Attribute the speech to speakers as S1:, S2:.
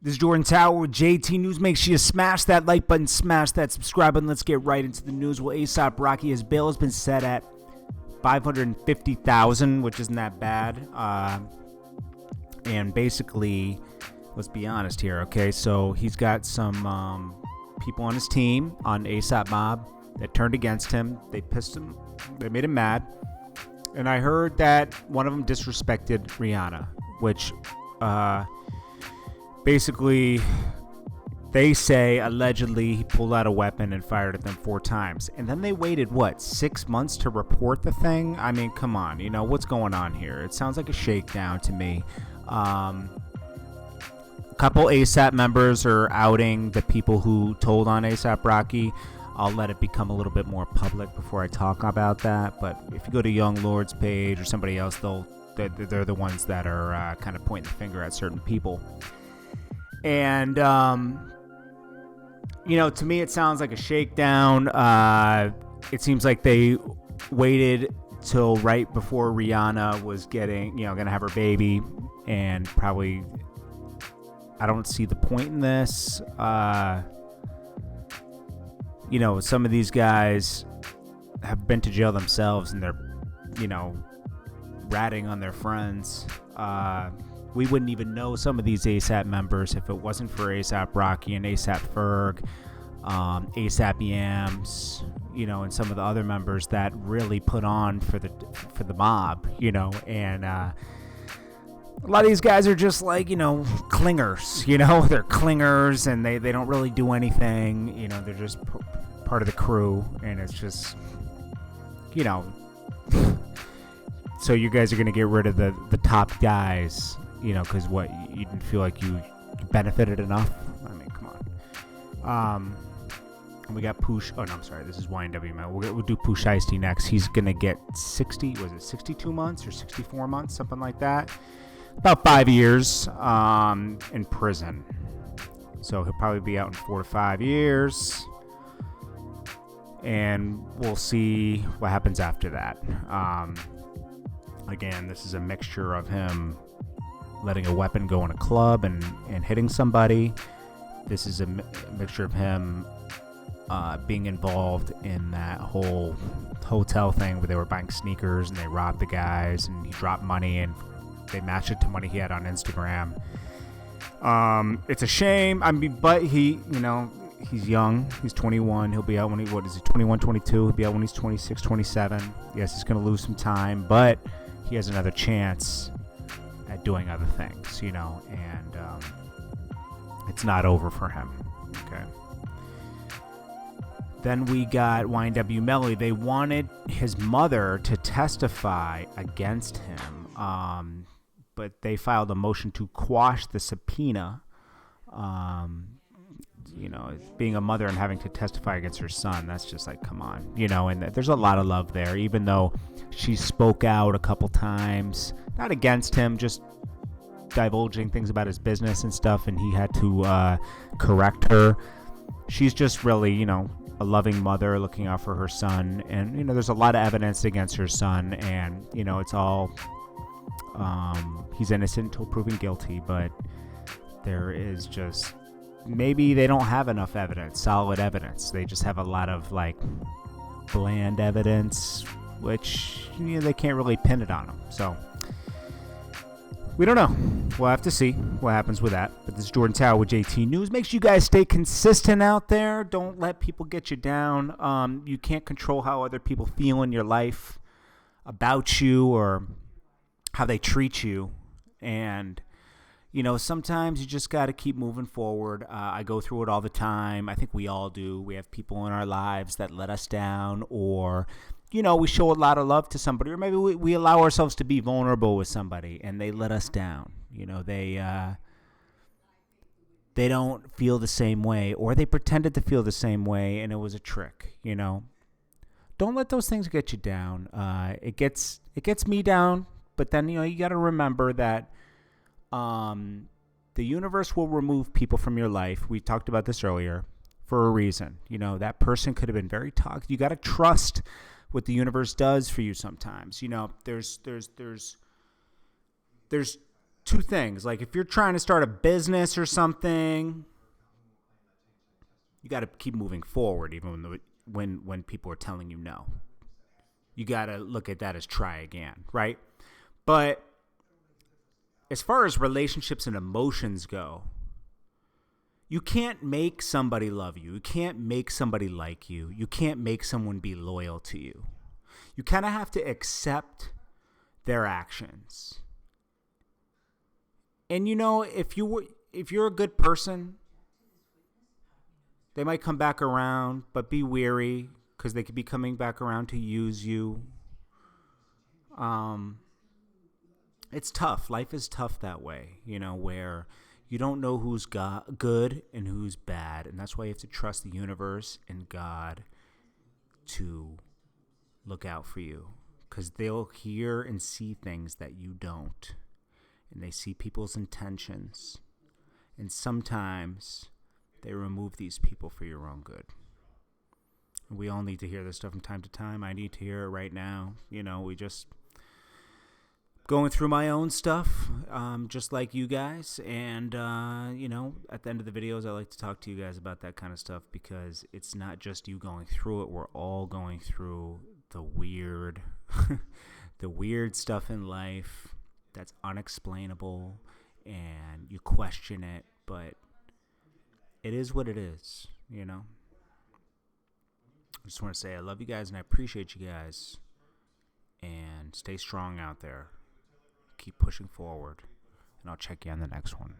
S1: This is Jordan Tower with JT News. Make sure you smash that like button, smash that subscribe button. Let's get right into the news. Well, A$AP Rocky, his bail has been set at $550,000, which isn't that bad. And basically, let's be honest here, okay? So he's got some people on his team, on A$AP Mob, that turned against him. They pissed him. They made him mad. And I heard that one of them disrespected Rihanna, which basically they say allegedly he pulled out a weapon and fired at them 4 times. And then they waited, 6 months to report the thing? I mean, come on. You know, what's going on here? It sounds like a shakedown to me. A couple A$AP members are outing the people who told on A$AP Rocky. I'll let it become a little bit more public before I talk about that. But if you go to Young Lord's page or somebody else, they're the ones that are kind of pointing the finger at certain people. And, you know, to me, it sounds like a shakedown. It seems like they waited till right before Rihanna was going to have her baby. And probably, I don't see the point in this. You know, some of these guys have been to jail themselves and they're, you know, ratting on their friends. We wouldn't even know some of these A$AP members if it wasn't for A$AP Rocky and A$AP Ferg, A$AP Yams, you know, and some of the other members that really put on for the mob, you know, and a lot of these guys are just like, you know, clingers, you know, they're clingers and they don't really do anything, you know, they're just part of the crew, and it's just, you know, so you guys are going to get rid of the top guys, you know, because what, you didn't feel like you benefited enough? I mean, come on. We got Pooh, this is YNW Melly. We'll do Pooh Shiesty next. He's going to get 62 months or 64 months, something like that. About 5 years in prison. So he'll probably be out in 4 to 5 years. And we'll see what happens after that. Again, this is a mixture of him letting a weapon go in a club and hitting somebody. This is a mixture of him being involved in that whole hotel thing where they were buying sneakers and they robbed the guys and he dropped money and they matched it to money he had on Instagram. It's a shame. I mean, but he, you know, he's young. He's 21. He'll be out when 21, 22. He'll be out when he's 26, 27. Yes, he's going to lose some time, but he has another chance at doing other things, you know, and it's not over for him. Okay. Then we got YNW Melly. They wanted his mother to testify against him, but they filed a motion to quash the subpoena. You know, being a mother and having to testify against her son, that's just like, come on, you know, and there's a lot of love there, even though she spoke out a couple times, not against him, just divulging things about his business and stuff, and he had to correct her. She's just really, you know, a loving mother looking out for her son, and, you know, there's a lot of evidence against her son, and, you know, it's all, he's innocent until proven guilty, but there is just, maybe they don't have enough evidence, solid evidence. They just have a lot of, like, bland evidence, which, you know, they can't really pin it on them. So, we don't know. We'll have to see what happens with that. But this is Jordan Tower with JT News. Make sure you guys stay consistent out there. Don't let people get you down. You can't control how other people feel in your life about you or how they treat you. And, you know, sometimes you just got to keep moving forward. I go through it all the time. I think we all do. We have people in our lives that let us down, or, you know, we show a lot of love to somebody, or maybe we allow ourselves to be vulnerable with somebody and they let us down. You know, they don't feel the same way, or they pretended to feel the same way and it was a trick, you know. Don't let those things get you down. It gets me down, but then, you know, you got to remember that the universe will remove people from your life. We talked about this earlier for a reason. You know, that person could have been very toxic. You got to trust what the universe does for you sometimes. You know, there's two things. Like, if you're trying to start a business or something, you got to keep moving forward, even when people are telling you no. You got to look at that as try again, right? But as far as relationships and emotions go, you can't make somebody love you. You can't make somebody like you. You can't make someone be loyal to you. You kind of have to accept their actions. And if you're a good person, they might come back around, but be wary because they could be coming back around to use you. It's tough. Life is tough that way, where you don't know who's good and who's bad. And that's why you have to trust the universe and God to look out for you, because they'll hear and see things that you don't. And they see people's intentions. And sometimes they remove these people for your own good. And we all need to hear this stuff from time to time. I need to hear it right now. We just going through my own stuff, just like you guys. And, at the end of the videos, I like to talk to you guys about that kind of stuff, because it's not just you going through it. We're all going through the weird, the weird stuff in life that's unexplainable, and you question it, but it is what it is, I just want to say I love you guys and I appreciate you guys, and stay strong out there. Keep pushing forward, and I'll check you on the next one.